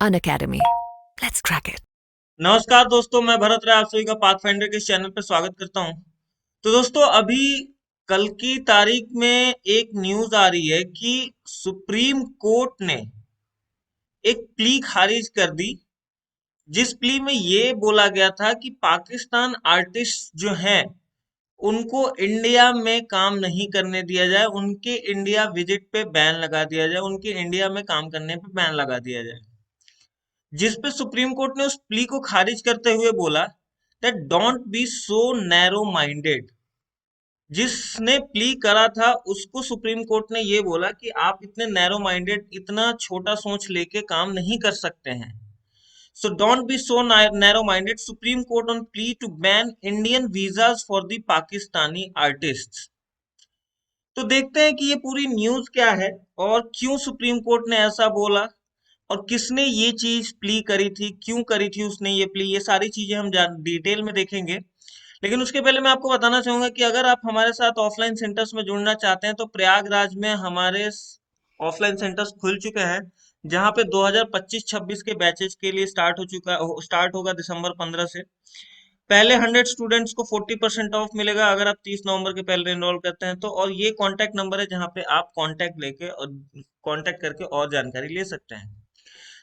Unacademy. Let's crack it. नमस्कार दोस्तों, मैं भरत राय आप सभी का पाथफाइंडर के इस चैनल पर स्वागत करता हूं। तो दोस्तों, अभी कल की तारीख में एक न्यूज आ रही है कि सुप्रीम कोर्ट ने एक प्ली खारिज कर दी, जिस प्ली में ये बोला गया था कि पाकिस्तान आर्टिस्ट जो हैं उनको इंडिया में काम नहीं करने दिया जाए, उनके इंडिया विजिट पे बैन लगा दिया जाए, उनके इंडिया में काम करने पे बैन लगा दिया जाए। जिस पे सुप्रीम कोर्ट ने उस प्ली को खारिज करते हुए बोला that don't be so narrow minded. जिसने प्ली करा था उसको सुप्रीम कोर्ट ने ये बोला कि आप इतने नैरो माइंडेड, इतना छोटा सोच लेके काम नहीं कर सकते हैं। So don't be so narrow minded, Supreme Court on plea to ban Indian visas for the Pakistani artist. तो देखते हैं कि ये पूरी न्यूज क्या है और क्यों सुप्रीम कोर्ट ने ऐसा बोला और किसने ये चीज प्ली करी थी, क्यों करी थी उसने ये प्ली। ये सारी चीजें हम डिटेल में देखेंगे। लेकिन उसके पहले मैं आपको बताना चाहूंगा कि अगर आप हमारे साथ ऑफलाइन सेंटर्स में जुड़ना चाहते हैं तो प्रयागराज में हमारे ऑफलाइन सेंटर्स खुल चुके हैं, जहां पे 2025-26 के बैचेज के लिए स्टार्ट होगा दिसंबर 15 से। पहले 100 स्टूडेंट्स को 40% ऑफ मिलेगा अगर आप 30 नवंबर के पहले एनरोल करते हैं तो। और ये कॉन्टैक्ट नंबर है जहाँ पे आप कॉन्टैक्ट करके और जानकारी ले सकते हैं।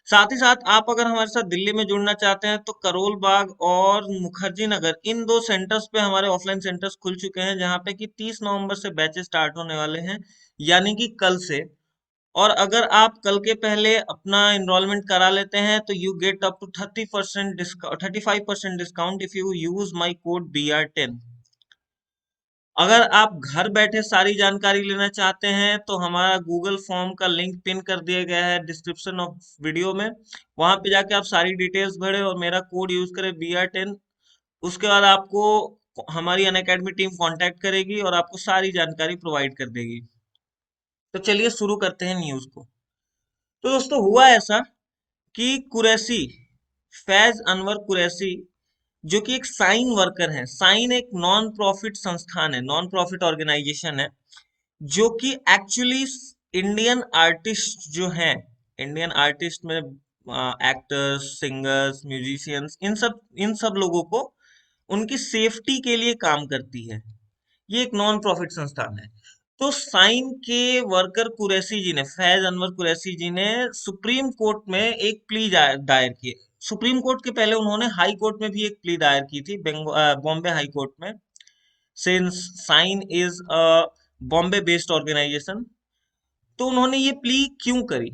साथ ही साथ आप अगर हमारे साथ दिल्ली में जुड़ना चाहते हैं तो करोल बाग और मुखर्जी नगर, इन दो सेंटर्स पे हमारे ऑफलाइन सेंटर्स खुल चुके हैं, जहाँ पे कि 30 नवंबर से बैचेस स्टार्ट होने वाले हैं, यानी कि कल से। और अगर आप कल के पहले अपना एनरोलमेंट करा लेते हैं तो you get up to 30% discount, 35% discount if you use my code BR10। अगर आप घर बैठे सारी जानकारी लेना चाहते हैं तो हमारा गूगल फॉर्म का लिंक पिन कर दिया गया है डिस्क्रिप्शन ऑफ वीडियो में। वहां पे जाके आप सारी डिटेल्स भरें और मेरा कोड यूज करें BR10। उसके बाद आपको हमारी अनअकैडमी टीम कांटेक्ट करेगी और आपको सारी जानकारी प्रोवाइड कर देगी। तो चलिए शुरू करते हैं न्यूज को। तो दोस्तों, हुआ ऐसा कि कुरैशी, फैज अनवर कुरैशी, जो कि एक साइन वर्कर है। साइन एक नॉन प्रॉफिट संस्थान है, नॉन प्रॉफिट ऑर्गेनाइजेशन है, जो कि एक्चुअली इंडियन आर्टिस्ट जो हैं, इंडियन आर्टिस्ट में एक्टर्स, सिंगर्स, म्यूजिशियंस, इन सब लोगों को उनकी सेफ्टी के लिए काम करती है। ये एक नॉन प्रॉफिट संस्थान है। तो साइन के वर्कर कुरैशी जी ने, फैज अनवर कुरैशी जी ने सुप्रीम कोर्ट में एक प्ली दायर की। सुप्रीम कोर्ट के पहले उन्होंने हाई कोर्ट में भी एक प्ली दायर की थी, बॉम्बे हाई कोर्ट में। Since Cine is a Bombay based organisation, तो उन्होंने ये प्ली क्यों करी?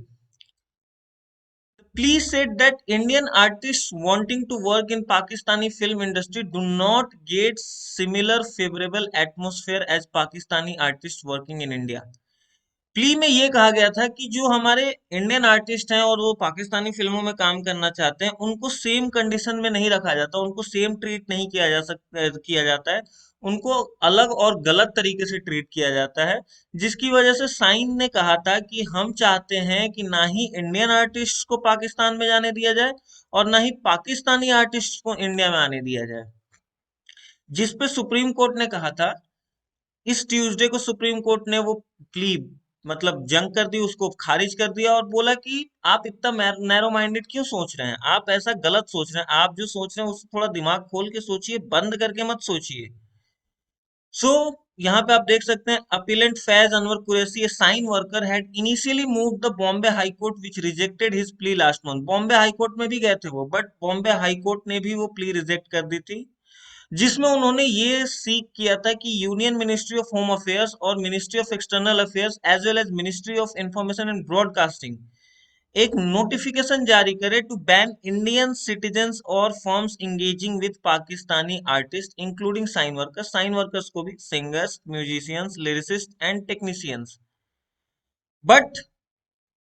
Please said that Indian artists wanting to work in Pakistani film industry do not get similar favorable atmosphere as Pakistani artists working in India। Plea में ये कहा गया था कि जो हमारे इंडियन आर्टिस्ट हैं और वो पाकिस्तानी फिल्मों में काम करना चाहते हैं, उनको सेम कंडीशन में नहीं रखा जाता, उनको सेम ट्रीट नहीं किया जाता है। उनको अलग और गलत तरीके से ट्रीट किया जाता है। जिसकी वजह से साइन ने कहा था कि हम चाहते हैं कि ना ही इंडियन आर्टिस्ट को पाकिस्तान में जाने दिया जाए और ना ही पाकिस्तानी आर्टिस्ट को इंडिया में आने दिया जाए। जिस पे सुप्रीम कोर्ट ने कहा था, इस ट्यूसडे को सुप्रीम कोर्ट ने वो प्ली मतलब जंग कर दी, उसको खारिज कर दिया और बोला कि आप इतना नैरो माइंडेड क्यों सोच रहे हैं, आप ऐसा गलत सोच रहे हैं, आप जो सोच रहे हैं उससे थोड़ा दिमाग खोल के सोचिए, बंद करके मत सोचिए। सो यहाँ पे आप देख सकते हैं, appellate Faiz Anwar Qureshi, a sign worker, had initially moved the Bombay High Court which rejected his plea last month। Bombay high court में भी गए थे वो, बट बॉम्बे हाई कोर्ट ने भी वो प्ली रिजेक्ट कर दी थी, जिसमें उन्होंने ये सीक किया था कि union ministry of home affairs और ministry of external affairs as well as ministry of information and broadcasting एक नोटिफिकेशन जारी करे टू बैन इंडियन सिटीजन्स और firms engaging with Pakistani artist including cine workers. Cine workers को भी singers, musicians, lyricist and technicians. But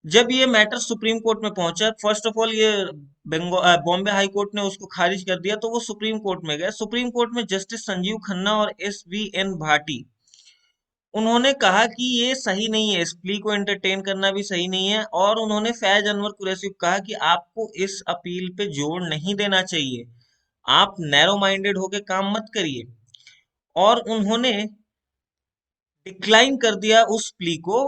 जब ये matter supreme court में पहुंचा, फर्स्ट ऑफ ऑल ये बॉम्बे हाई कोर्ट ने उसको खारिज कर दिया, तो वो सुप्रीम कोर्ट में गए। सुप्रीम कोर्ट में जस्टिस संजीव खन्ना और SVN भाटी, उन्होंने कहा कि ये सही नहीं है, इस प्ली को एंटरटेन करना भी सही नहीं है। और उन्होंने फैज अनवर कुरैशी को कहा कि आपको इस अपील पे जोर नहीं देना चाहिए, आप नैरो माइंडेड होके काम मत करिए। और उन्होंने डिक्लाइन कर दिया उस प्ली को।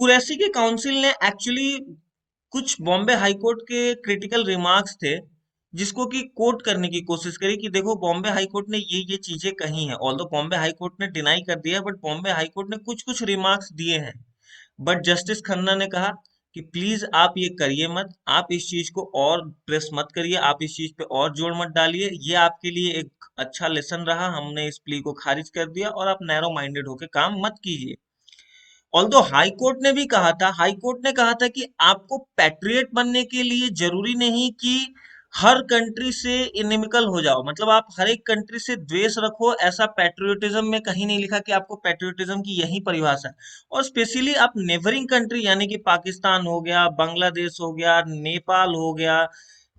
कुरैशी के काउंसिल ने एक्चुअली कुछ बॉम्बे हाई कोर्ट के क्रिटिकल रिमार्क्स थे, जिसको कि कोट करने की कोशिश करी कि देखो बॉम्बे हाई कोर्ट ने ये चीजें कही हैं। ऑल्दो बॉम्बे हाई कोर्ट ने डिनाई कर दिया है, बट बॉम्बे हाई कोर्ट ने कुछ कुछ रिमार्क्स दिए हैं। बट जस्टिस खन्ना ने कहा कि प्लीज आप ये करिए मत, आप इस चीज को और प्रेस मत करिए, आप इस चीज पे और जोर मत डालिए, ये आपके लिए एक अच्छा लेसन रहा, हमने इस प्ली को खारिज कर दिया और आप नैरो माइंडेड होकर काम मत कीजिए। ऑल्दो हाई कोर्ट ने भी कहा था, हाई कोर्ट ने कहा था कि आपको पैट्रियट बनने के लिए जरूरी नहीं कि हर कंट्री से इनिमिकल हो जाओ, मतलब आप हर एक कंट्री से द्वेष रखो, ऐसा पैट्रियोटिज्म में कहीं नहीं लिखा कि आपको पैट्रियोटिज्म की यही परिभाषा है। और स्पेशली आप नेबरिंग कंट्री यानी कि पाकिस्तान हो गया, बांग्लादेश हो गया, नेपाल हो गया,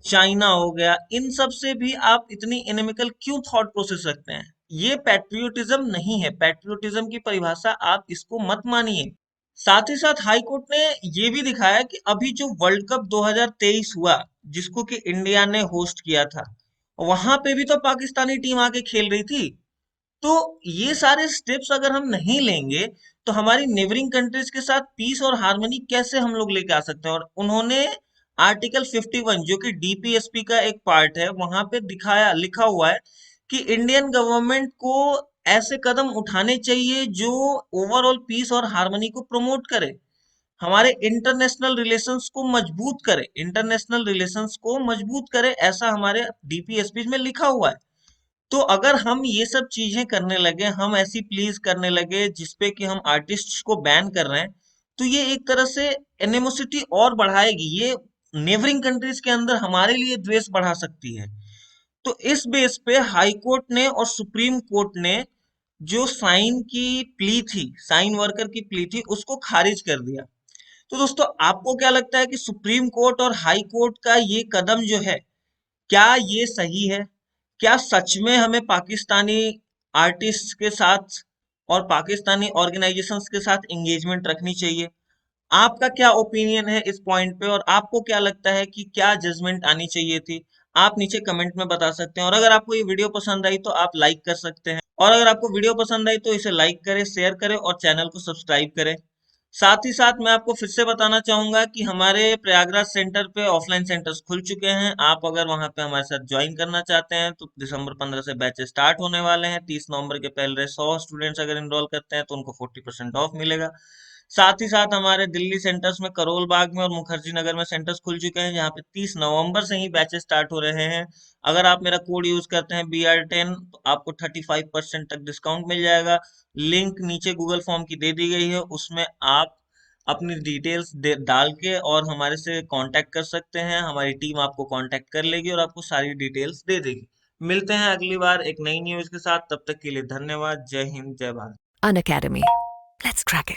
चाइना हो गया, इन सब से भी आप इतनी इनिमिकल क्यों थॉट प्रोसेस रखते हैं? ये पैट्रियोटिज्म नहीं है, पैट्रियोटिज्म की परिभाषा आप इसको मत मानिए। साथ ही साथ हाई कोर्ट ने ये भी दिखाया कि अभी जो वर्ल्ड कप 2023 हुआ, जिसको कि इंडिया ने होस्ट किया था, वहां पे भी तो पाकिस्तानी टीम आके खेल रही थी। तो ये सारे स्टेप्स अगर हम नहीं लेंगे तो हमारी नेबरिंग कंट्रीज के साथ पीस और हार्मनी कैसे हम लोग लेके आ सकते हैं? और उन्होंने आर्टिकल 51 जो कि डीपीएसपी का एक पार्ट है, वहां पे दिखाया, लिखा हुआ है कि इंडियन गवर्नमेंट को ऐसे कदम उठाने चाहिए जो ओवरऑल पीस और हार्मनी को प्रमोट करे, हमारे इंटरनेशनल रिलेशंस को मजबूत करे, इंटरनेशनल रिलेशंस को मजबूत करे, ऐसा हमारे डीपीएसपी में लिखा हुआ है। तो अगर हम ये सब चीजें करने लगे, हम ऐसी प्लीज करने लगे जिसपे कि हम आर्टिस्ट्स को बैन कर रहे हैं, तो ये एक तरह से एनिमोसिटी और बढ़ाएगी, ये नेबरिंग कंट्रीज के अंदर हमारे लिए द्वेष बढ़ा सकती है। तो इस बेस पे हाई कोर्ट ने और सुप्रीम कोर्ट ने जो साइन की प्ली थी, साइन वर्कर की प्ली थी, उसको खारिज कर दिया। तो दोस्तों आपको क्या लगता है कि सुप्रीम कोर्ट और हाई कोर्ट का ये कदम जो है, क्या ये सही है? क्या सच में हमें पाकिस्तानी आर्टिस्ट के साथ और पाकिस्तानी ऑर्गेनाइजेशंस के साथ एंगेजमेंट रखनी चाहिए? आपका क्या ओपिनियन है इस पॉइंट पे, और आपको क्या लगता है कि क्या जजमेंट आनी चाहिए थी? आप नीचे कमेंट में बता सकते हैं। और अगर आपको ये वीडियो पसंद आई तो आप लाइक कर सकते हैं, और अगर आपको वीडियो पसंद आई तो इसे लाइक करें, शेयर करें और चैनल को सब्सक्राइब करें। साथ ही साथ मैं आपको फिर से बताना चाहूंगा कि हमारे प्रयागराज सेंटर पे ऑफलाइन सेंटर्स खुल चुके हैं। आप अगर वहां पे हमारे साथ ज्वाइन करना चाहते हैं तो दिसंबर 15 से बैच स्टार्ट होने वाले हैं। 30 नवंबर के पहले 100 स्टूडेंट्स अगर इनरोल करते हैं तो उनको 40% ऑफ मिलेगा। साथ ही साथ हमारे दिल्ली सेंटर्स में करोल बाग में और मुखर्जी नगर में सेंटर्स खुल चुके हैं, जहाँ पे 30 नवंबर से ही बैचेस स्टार्ट हो रहे हैं। अगर आप मेरा कोड यूज करते हैं BR10 तो आपको 35% तक डिस्काउंट मिल जाएगा। लिंक नीचे गूगल फॉर्म की दे दी गई है, उसमें आप अपनी डिटेल्स डाल के और हमारे से कांटेक्ट कर सकते हैं। हमारी टीम आपको कांटेक्ट कर लेगी और आपको सारी डिटेल्स दे देगी। मिलते हैं अगली बार एक नई न्यूज के साथ, तब तक के लिए धन्यवाद। जय हिंद, जय Bharat. An academy. Let's crack it.